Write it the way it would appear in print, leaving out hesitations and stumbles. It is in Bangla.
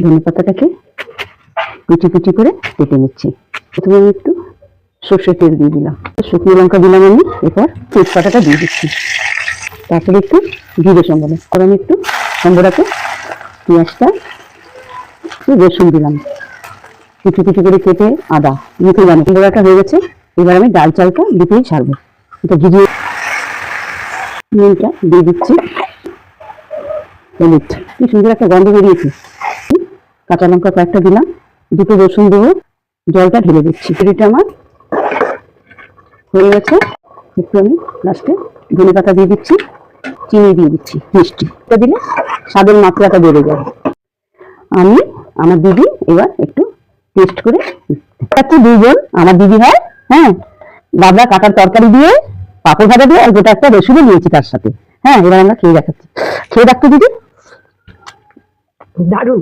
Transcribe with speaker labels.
Speaker 1: ধনে পাতাটাকে কুচি কুচি করে কেটে নিচ্ছি। প্রথমে আমি একটু সর্ষের তেল দিয়ে দিলাম, শুকনো লঙ্কা দিলাম আমি, এরপর তেজপাতাটা দিয়ে দিচ্ছি, তারপরে একটু জিরে সম্বরণ, আর আমি একটু সম্বরাতে পেঁয়াজটা রসুন দিলাম, কিছু কিছু করে কেটে আদা মুখে দিলাম। সম্বরাটা হয়ে গেছে, এবার আমি ডাল চালটা দিতেই ছাড়বো। এটা ভিজিয়ে নুনটা দিয়ে দিচ্ছি, হলুদ, কি সুন্দর একটা গন্ধ বেরিয়েছে। কাঁচা লঙ্কা কয়েকটা দিলাম, দুটো রসুন দেবো, জলটা ঢেলে দিচ্ছি। এটা আমার হয়ে গেছে। একটু আমি লাস্টে ধনে পাতা দিয়ে দিচ্ছি, চিনি দিয়ে দিচ্ছি, মিষ্টি এটা দিলে স্বাদের মাত্রাটা বেড়ে যাবে। আমি আমার দিদি এবার একটু টেস্ট করে খাচ্ছি। দুজন আমার দিদি হয়, হ্যাঁ, বাবলা কাটার তরকারি দিয়ে, পাঁপড় ভাজা দিয়ে, আর গোটা একটা রসুনও দিয়েছি তার সাথে। হ্যাঁ, এবার আমরা খেয়ে দেখাচ্ছি, খেয়ে রাখতে দিদি। দারুণ।